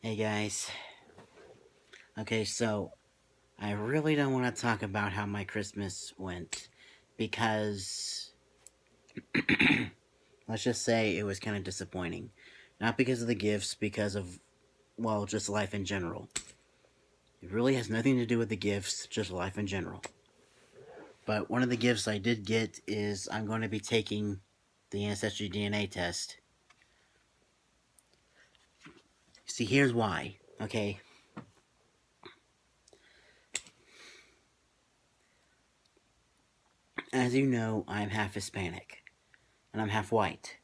Hey guys. Okay, so I really don't want to talk about how my Christmas went because let's just say it was kind of disappointing. Not because of the gifts, because of, well, just life in general. It really has nothing to do with the gifts, just life in general. But one of the gifts I did get is I'm going to be taking the Ancestry DNA test. See, here's why, okay? As you know, I'm half Hispanic, and I'm half white.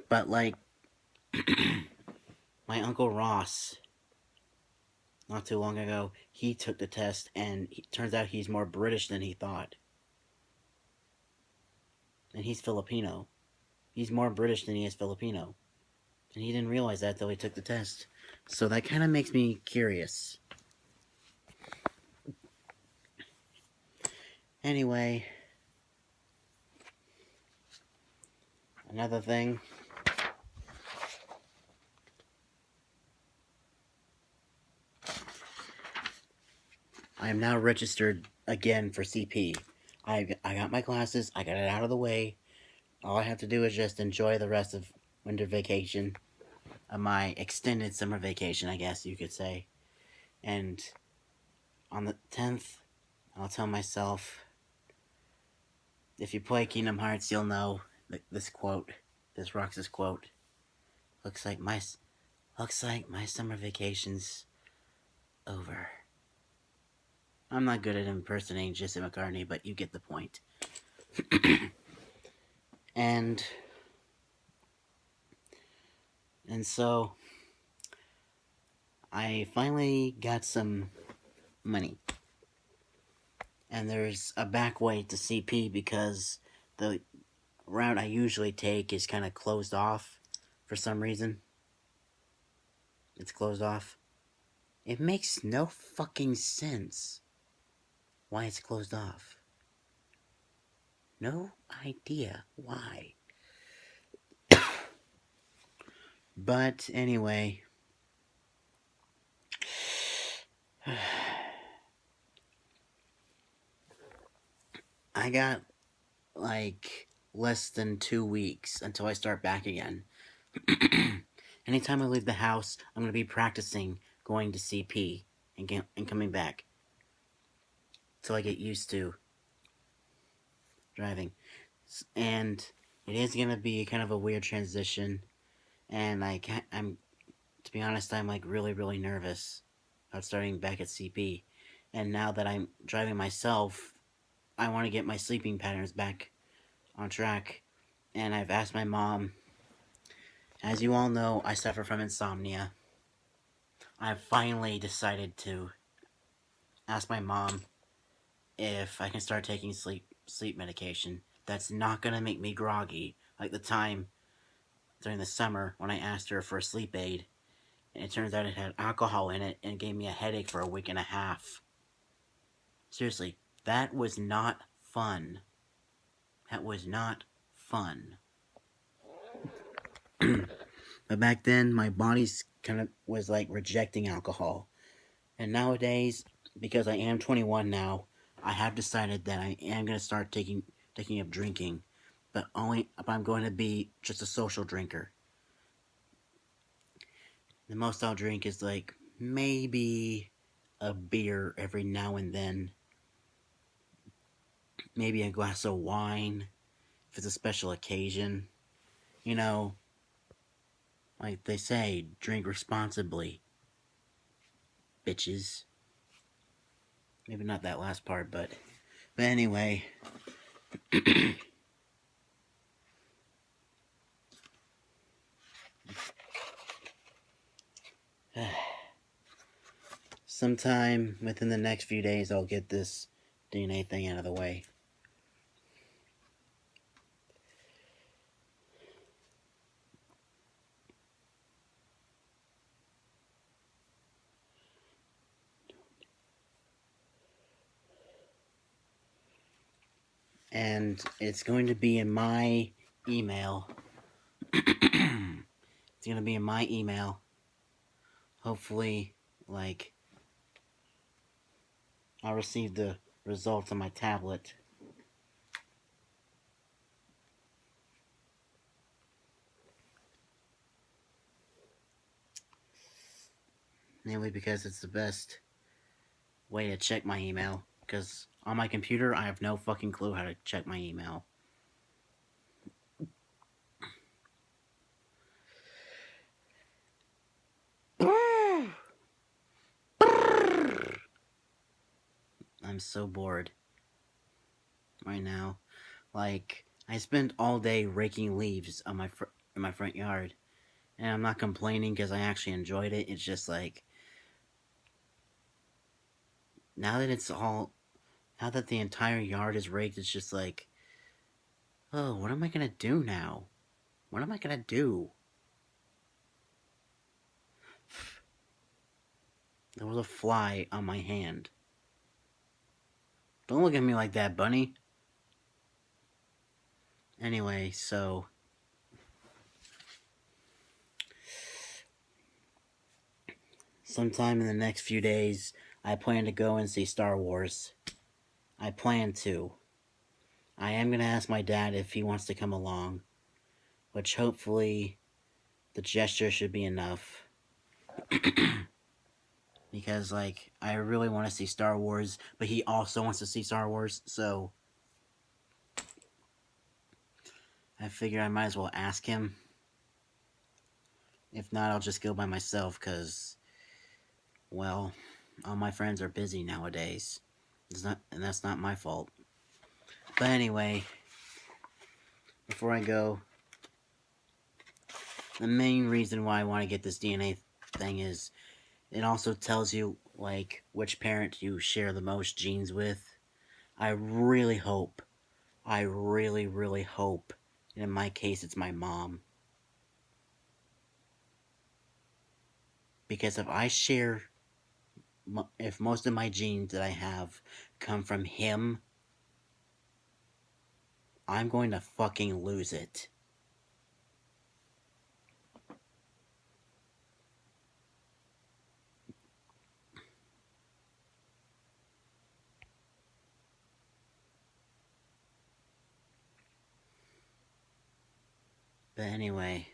But, like, my Uncle Ross, not too long ago, he took the test, and it turns out he's more British than he thought. And he's Filipino. He's more British than he is Filipino. And he didn't realize that till he took the test. So that kind of makes me curious. Anyway, another thing. I am now registered again for CP. I got my classes, I got it out of the way. All I have to do is just enjoy the rest of winter vacation. My extended summer vacation, I guess you could say. And on the 10th, I'll tell myself, if you play Kingdom Hearts, you'll know this quote, this Roxas quote. Looks like my summer vacation's over. I'm not good at impersonating Jesse McCartney, but you get the point. and and so I finally got some money. And there's a back way to CP because the route I usually take is kind of closed off for some reason. It's closed off. It makes no fucking sense why it's closed off. No idea why. But anyway, I got like less than 2 weeks until I start back again. Anytime I leave the house, I'm going to be practicing going to CP and coming back till I get used to driving. And it is going to be kind of a weird transition. And I'm, to be honest, I'm like really nervous about starting back at CP. And now that I'm driving myself, I want to get my sleeping patterns back on track. And I've asked my mom. As you all know, I suffer from insomnia. I've finally decided to ask my mom if I can start taking sleep medication that's not gonna make me groggy like the time during the summer when I asked her for a sleep aid, and it turns out it had alcohol in it and gave me a headache for a week and a half. Seriously, that was not fun. That was not fun. But back then, my body's kind of was like rejecting alcohol. And nowadays, because I am 21 now, I have decided that I am going to start taking up drinking, but only if I'm going to be just a social drinker. The most I'll drink is like maybe a beer every now and then, maybe a glass of wine if it's a special occasion. You know, like they say, drink responsibly, bitches. Maybe not that last part, but anyway. Sometime within the next few days, I'll get this DNA thing out of the way. And it's going to be in my email. It's going to be in my email. hopefully, like, I'll receive the results on my tablet. Mainly because it's the best way to check my email. Because on my computer, I have no fucking clue how to check my email. I'm so bored right now. Like, I spent all day raking leaves on in my front yard, and I'm not complaining because I actually enjoyed it. It's just like, now that now that the entire yard is raked, it's just like, oh, what am I gonna do now? What am I gonna do? There was a fly on my hand. Don't look at me like that, bunny. Anyway, so sometime in the next few days, I plan to go and see Star Wars. I plan to. I am gonna ask my dad if he wants to come along, which hopefully the gesture should be enough. Because, like, I really want to see Star Wars, but he also wants to see Star Wars, so I figure I might as well ask him. If not, I'll just go by myself, because, well, all my friends are busy nowadays. And that's not my fault. But anyway, before I go, the main reason why I want to get this DNA thing is it also tells you, like, which parent you share the most genes with. I really hope, I really, really hope, and in my case, it's my mom. Because if most of my genes that I have come from him, I'm going to fucking lose it. But anyway,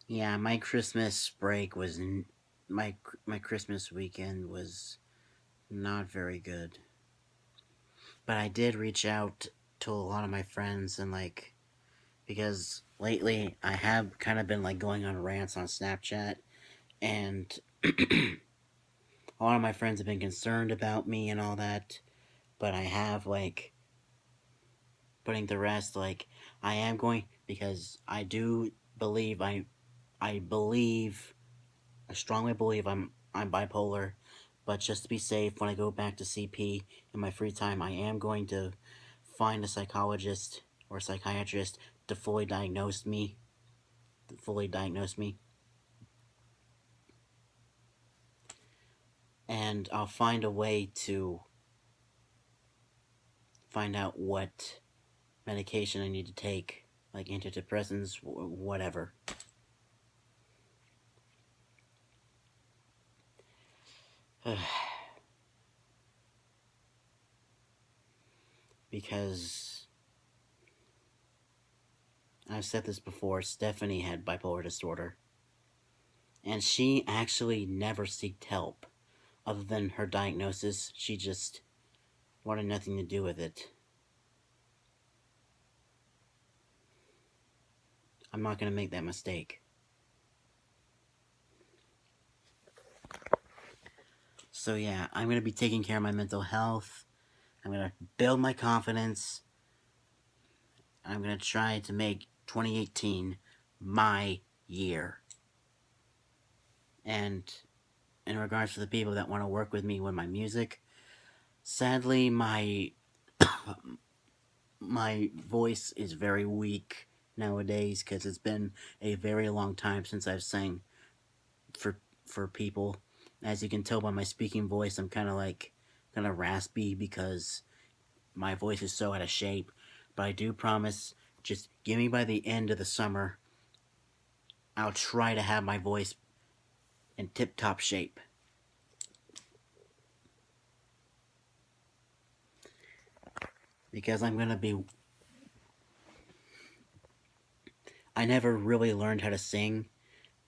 yeah, my Christmas break was my Christmas weekend was not very good. But I did reach out to a lot of my friends and, like, because lately I have kind of been, like, going on rants on Snapchat, and a lot of my friends have been concerned about me and all that, but I have, like, putting the rest, like, I am going, because I do believe I believe, I strongly believe I'm bipolar, but just to be safe, when I go back to CP in my free time, I am going to find a psychologist or a psychiatrist to fully diagnose me. And I'll find a way to find out what medication I need to take, like antidepressants, whatever. Because I've said this before, Stephanie had bipolar disorder. And she actually never sought help. Other than her diagnosis, she just wanted nothing to do with it. I'm not going to make that mistake. So yeah, I'm going to be taking care of my mental health. I'm going to build my confidence. I'm going to try to make 2018 my year. And in regards to the people that want to work with me with my music, sadly, my my voice is very weak nowadays because it's been a very long time since I've sang for people. As you can tell by my speaking voice, I'm kind of raspy because my voice is so out of shape. But I do promise Just give me by the end of the summer. I'll try to have my voice in tip-top shape. Because I'm gonna be... I never really learned how to sing,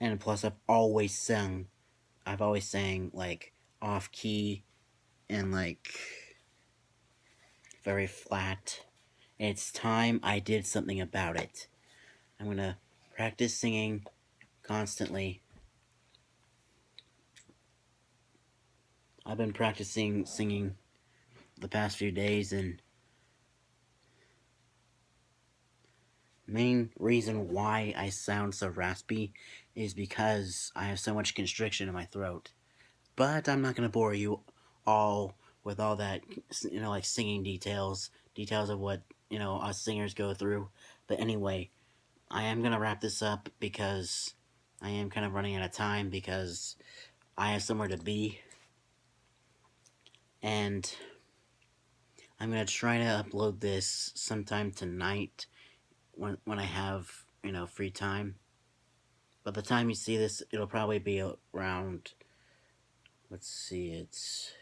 and plus I've always sung. I've always sang, like, off-key and, like, very flat. It's time I did something about it. I'm gonna practice singing constantly. I've been practicing singing the past few days, and main reason why I sound so raspy is because I have so much constriction in my throat. But I'm not gonna bore you all with all that, like singing details of what, us singers go through. But anyway, I am gonna wrap this up because I am kind of running out of time because I have somewhere to be. And I'm gonna try to upload this sometime tonight when I have, free time. By the time you see this, it'll probably be around, let's see, it's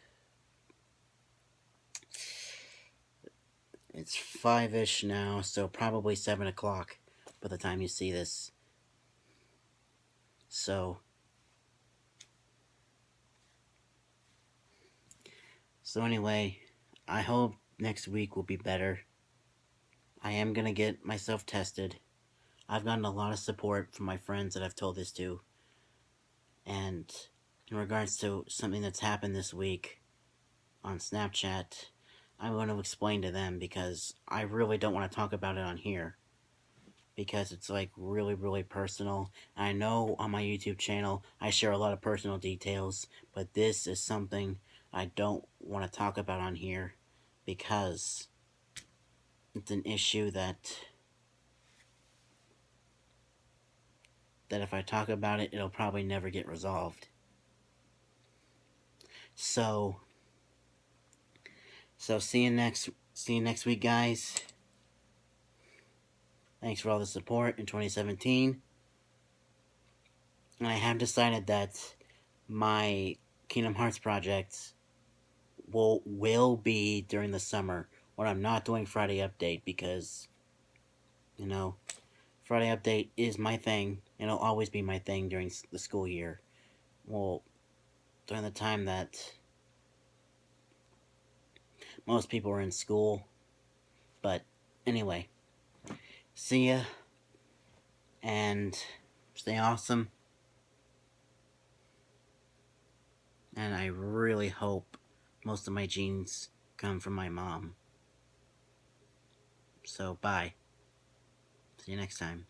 5-ish now, so probably 7 o'clock by the time you see this. So anyway, I hope next week will be better. I am gonna get myself tested. I've gotten a lot of support from my friends that I've told this to. And in regards to something that's happened this week on Snapchat, I'm going to explain to them because I really don't want to talk about it on here. Because it's like really, really personal. I know on my YouTube channel I share a lot of personal details, but this is something I don't want to talk about on here because it's an issue that if I talk about it, it'll probably never get resolved. So see you next week, guys. Thanks for all the support in 2017. And I have decided that my Kingdom Hearts projects will be during the summer when I'm not doing Friday Update because, Friday Update is my thing, and it'll always be my thing during the school year. Well, during the time that most people are in school. But anyway, see ya, and stay awesome. And I really hope most of my genes come from my mom. So, bye. See you next time.